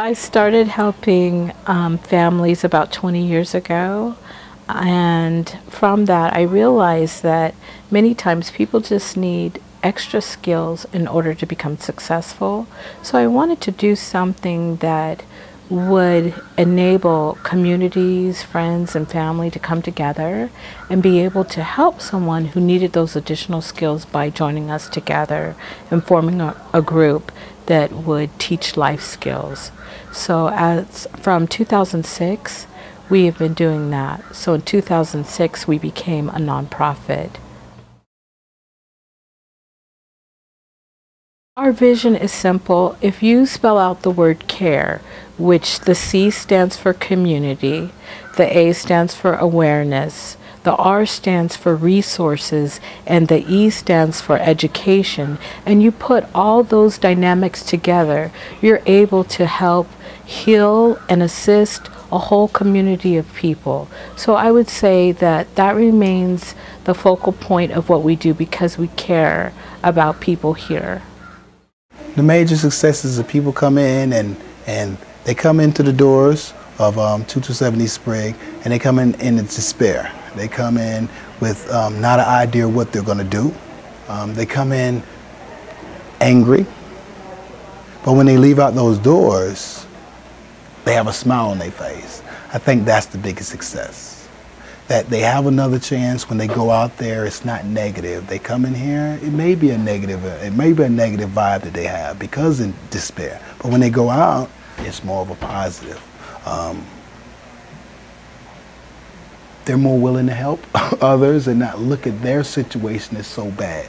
I started helping families about 20 years ago. And from that, I realized that many times people just need extra skills in order to become successful. So I wanted to do something that would enable communities, friends, and family to come together and be able to help someone who needed those additional skills by joining us together and forming a group that would teach life skills. So from 2006, we have been doing that. So in 2006, we became a nonprofit. Our vision is simple. If you spell out the word care, which the C stands for community, the A stands for awareness, the R stands for resources, and the E stands for education, and you put all those dynamics together, you're able to help heal and assist a whole community of people. So I would say that that remains the focal point of what we do because we care about people here. The major successes of people come in and they come into the doors of 227 East Spring and they come in despair. They come in with not an idea what they're going to do. They come in angry, but when they leave out those doors, they have a smile on their face. I think that's the biggest success. That they have another chance when they go out there, it's not negative. They come in here, it may be a negative vibe that they have because of despair. But when they go out, it's more of a positive. They're more willing to help others and not look at their situation as so bad.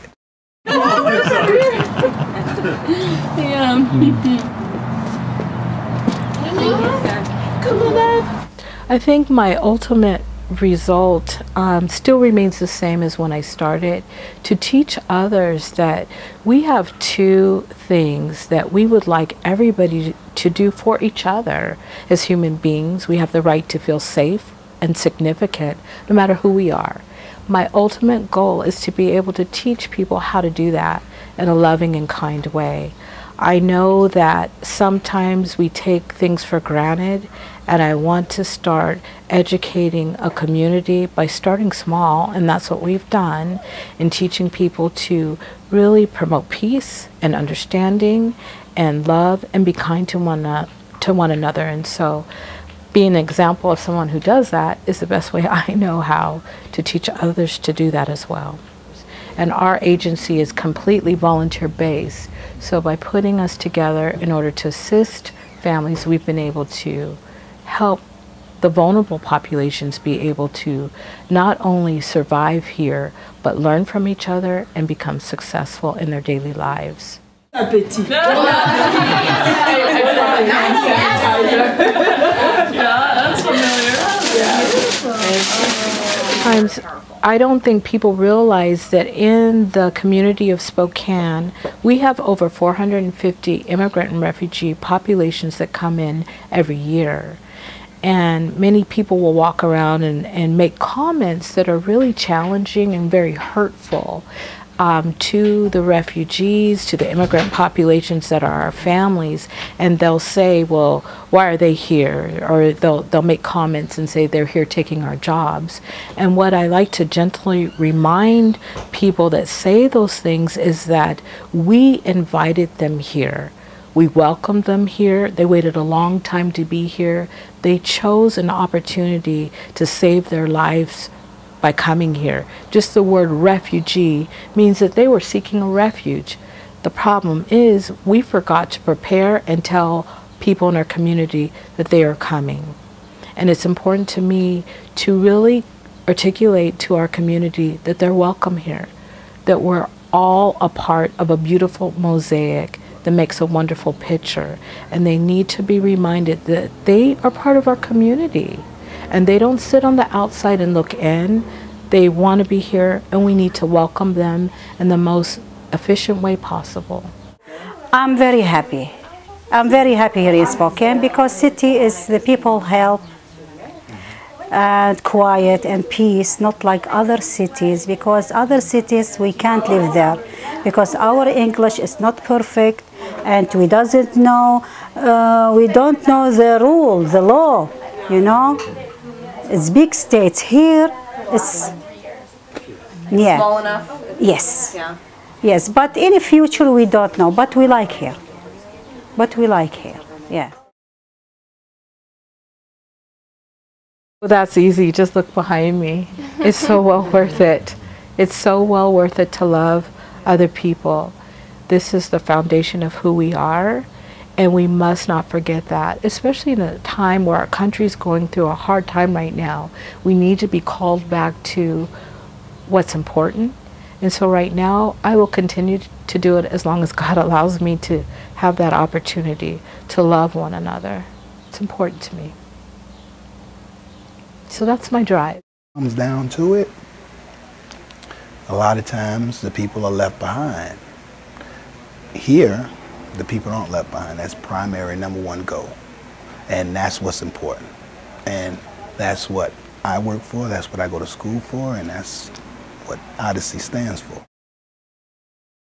I think my ultimate result still remains the same as when I started, to teach others that we have two things that we would like everybody to do for each other. As human beings, we have the right to feel safe and significant no matter who we are. My ultimate goal is to be able to teach people how to do that in a loving and kind way. I know that sometimes we take things for granted, and I want to start educating a community by starting small, and that's what we've done, in teaching people to really promote peace and understanding and love and be kind to one another. And so being an example of someone who does that is the best way I know how to teach others to do that as well. And our agency is completely volunteer-based. So by putting us together in order to assist families, we've been able to help the vulnerable populations be able to not only survive here, but learn from each other and become successful in their daily lives. Sometimes I don't think people realize that in the community of Spokane, we have over 450 immigrant and refugee populations that come in every year. And many people will walk around and make comments that are really challenging and very hurtful to the refugees, to the immigrant populations that are our families, and they'll say, well, why are they here? Or they'll make comments and say they're here taking our jobs. And what I like to gently remind people that say those things is that we invited them here. We welcomed them here. They waited a long time to be here. They chose an opportunity to save their lives by coming here. Just the word refugee means that they were seeking a refuge. The problem is we forgot to prepare and tell people in our community that they are coming. And it's important to me to really articulate to our community that they're welcome here, that we're all a part of a beautiful mosaic that makes a wonderful picture, and they need to be reminded that they are part of our community. And they don't sit on the outside and look in. They want to be here, and we need to welcome them in the most efficient way possible. I'm very happy. I'm very happy here in Spokane because city is the people help and quiet and peace, not like other cities, because other cities we can't live there because our English is not perfect and we don't know the rule, the law, you know. It's big states. Here it's yeah. Small enough? Yes. Yeah. Yes, but in the future we don't know, but we like here. Yeah. Well, that's easy. Just look behind me. It's so well worth it. It's so well worth it to love other people. This is the foundation of who we are, and we must not forget that, especially in a time where our country is going through a hard time right now. We need to be called back to what's important. And so right now, I will continue to do it as long as God allows me to have that opportunity to love one another. It's important to me. So that's my drive. Comes down to it, a lot of times the people are left behind. Here, the people aren't left behind. That's primary #1 goal. And that's what's important. And that's what I work for, that's what I go to school for, and that's what Odyssey stands for.